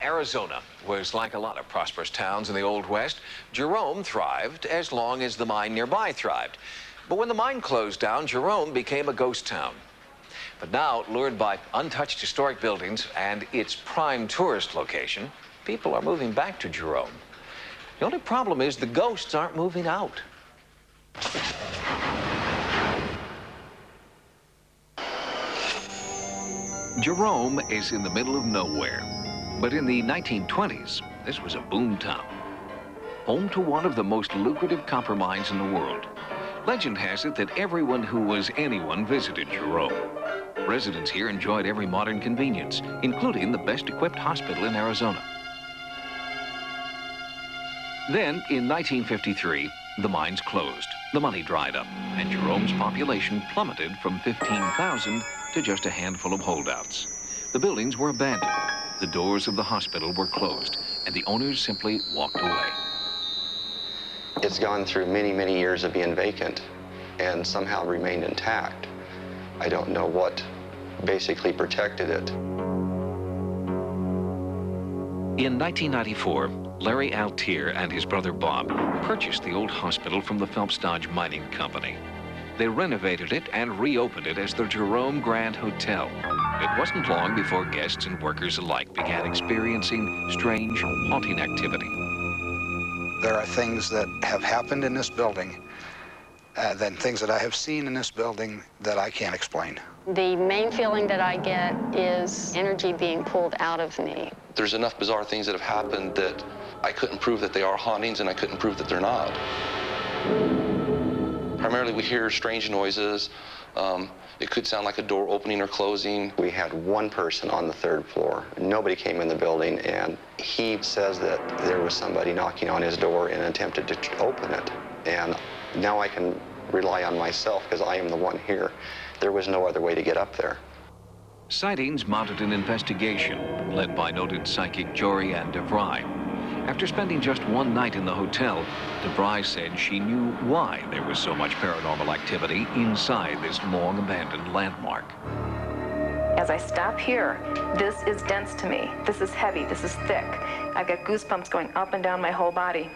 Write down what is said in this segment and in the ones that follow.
Arizona was like a lot of prosperous towns in the Old West. Jerome thrived as long as the mine nearby thrived. But when the mine closed down, Jerome became a ghost town. But now, lured by untouched historic buildings and its prime tourist location, people are moving back to Jerome. The only problem is the ghosts aren't moving out. Jerome is in the middle of nowhere. But in the 1920s, this was a boom town, home to one of the most lucrative copper mines in the world. Legend has it that everyone who was anyone visited Jerome. Residents here enjoyed every modern convenience, including the best-equipped hospital in Arizona. Then, in 1953, the mines closed, the money dried up, and Jerome's population plummeted from 15,000 to just a handful of holdouts. The buildings were abandoned. The doors of the hospital were closed, and the owners simply walked away. It's gone through many, many years of being vacant and somehow remained intact. I don't know what basically protected it. In 1994, Larry Altier and his brother Bob purchased the old hospital from the Phelps Dodge Mining Company. They renovated it and reopened it as the Jerome Grand Hotel. It wasn't long before guests and workers alike began experiencing strange, haunting activity. There are things that have happened in this building, then things that I have seen in this building that I can't explain. The main feeling that I get is energy being pulled out of me. There's enough bizarre things that have happened that I couldn't prove that they are hauntings, and I couldn't prove that they're not. Primarily, we hear strange noises. It could sound like a door opening or closing. We had one person on the third floor. Nobody came in the building, and he says that there was somebody knocking on his door and attempted to open it. And now I can rely on myself because I am the one here. There was no other way to get up there. Sightings mounted an investigation led by noted psychic Jerome DeVry. After spending just one night in the hotel, DeVry said she knew why there was so much paranormal activity inside this long-abandoned landmark. As I stop here, this is dense to me. This is heavy. This is thick. I've got goosebumps going up and down my whole body.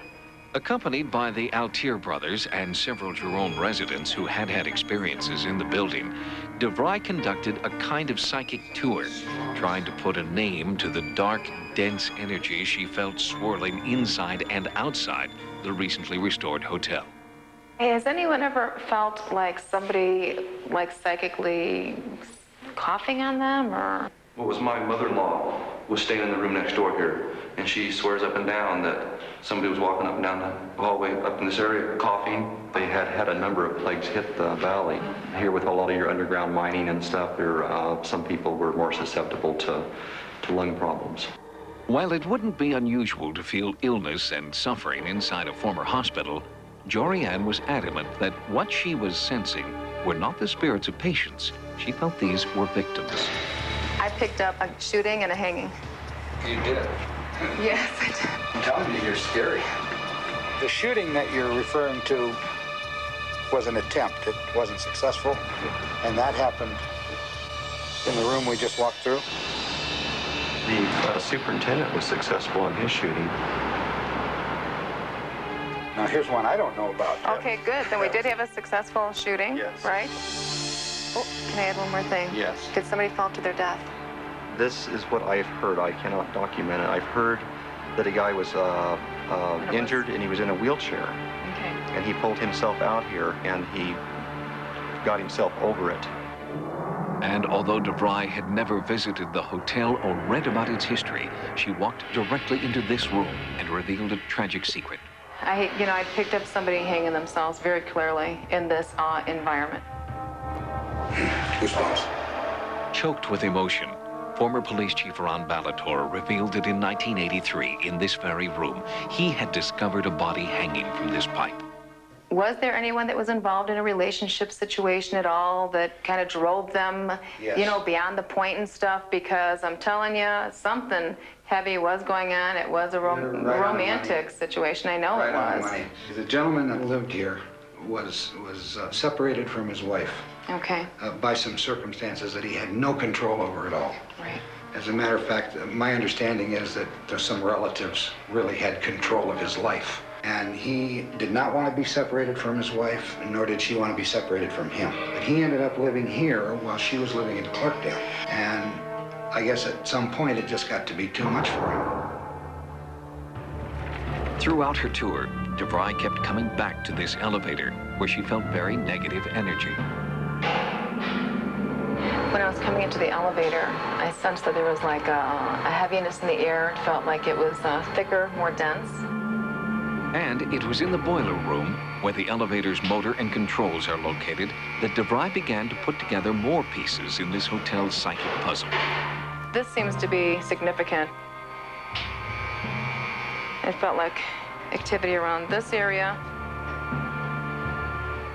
Accompanied by the Altier brothers and several Jerome residents who had had experiences in the building, DeVry conducted a kind of psychic tour, trying to put a name to the dark, dense energy she felt swirling inside and outside the recently restored hotel. Hey, has anyone ever felt like somebody, psychically coughing on them, or? What was my mother-in-law was staying in the room next door here, and she swears up and down that somebody was walking up and down the hallway up in this area coughing. They had a number of plagues hit the valley. Here with a lot of your underground mining and stuff, some people were more susceptible to lung problems. While it wouldn't be unusual to feel illness and suffering inside a former hospital, Jerome was adamant that what she was sensing were not the spirits of patients. She felt these were victims. I picked up a shooting and a hanging. You did? Yes, I did. I'm telling you, you're scary. The shooting that you're referring to was an attempt. It wasn't successful, and that happened in the room we just walked through. The superintendent was successful in his shooting. Now, here's one I don't know about. Okay, good. Then we did have a successful shooting, Yes. right? Oh, can I add one more thing? Yes. Did somebody fall to their death? This is what I've heard. I cannot document it. I've heard that a guy was injured and he was in a wheelchair. Okay. And he pulled himself out here and he got himself over it. And although DeVry had never visited the hotel or read about its history, she walked directly into this room and revealed a tragic secret. I picked up somebody hanging themselves very clearly in this environment. Goosebumps. Choked with emotion, former police chief Ron Balator revealed that in 1983, in this very room, he had discovered a body hanging from this pipe. Was there anyone that was involved in a relationship situation at all that kind of drove them, Yes. Beyond the point and stuff? Because I'm telling you, something heavy was going on. It was a You're right on the romantic money. situation. I know it was. The gentleman that lived here was separated from his wife Okay. by some circumstances that he had no control over at all. Right. As a matter of fact, my understanding is that some relatives really had control of his life. And he did not want to be separated from his wife, nor did she want to be separated from him. But he ended up living here while she was living in Clarkdale. And I guess at some point it just got to be too much for him. Throughout her tour, DeVry kept coming back to this elevator where she felt very negative energy. When I was coming into the elevator, I sensed that there was like a heaviness in the air. It felt like it was thicker, more dense. And it was in the boiler room, where the elevator's motor and controls are located, that DeVry began to put together more pieces in this hotel's psychic puzzle. This seems to be significant. It felt like activity around this area.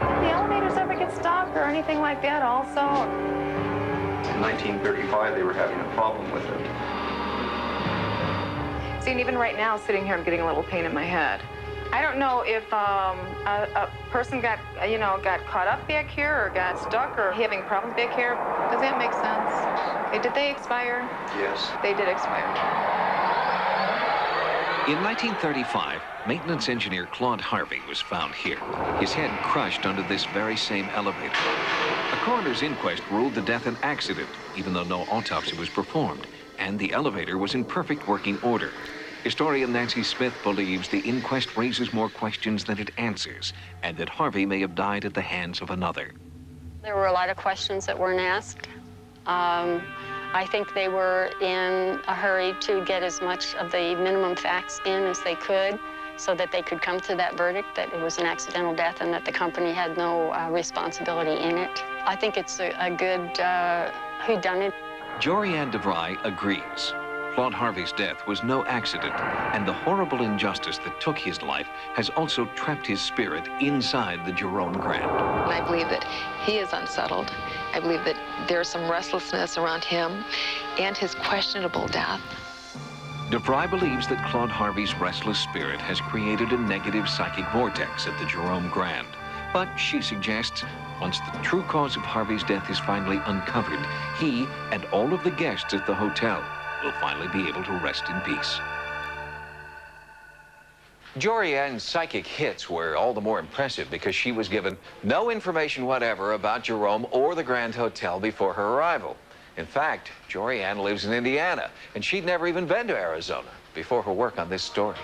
Did the elevators ever get stuck or anything like that also? In 1935, they were having a problem with it. See, and even right now, sitting here, I'm getting a little pain in my head. I don't know if a person got caught up back here or got stuck or having problems back here. Does that make sense? Did they expire? Yes. They did expire. In 1935, maintenance engineer Claude Harvey was found here, his head crushed under this very same elevator. A coroner's inquest ruled the death an accident, even though no autopsy was performed, and the elevator was in perfect working order. Historian Nancy Smith believes the inquest raises more questions than it answers, and that Harvey may have died at the hands of another. There were a lot of questions that weren't asked. I think they were in a hurry to get as much of the minimum facts in as they could so that they could come to that verdict that it was an accidental death and that the company had no responsibility in it. I think it's a good whodunit. Jorianne DeVry agrees. Claude Harvey's death was no accident, and the horrible injustice that took his life has also trapped his spirit inside the Jerome Grand. And I believe that he is unsettled. I believe that there's some restlessness around him and his questionable death. DeVry believes that Claude Harvey's restless spirit has created a negative psychic vortex at the Jerome Grand. But she suggests once the true cause of Harvey's death is finally uncovered, he and all of the guests at the hotel will finally be able to rest in peace. Jorianne's psychic hits were all the more impressive because she was given no information whatever about Jerome or the Grand Hotel before her arrival. In fact, Jorianne lives in Indiana, and she'd never even been to Arizona before her work on this story.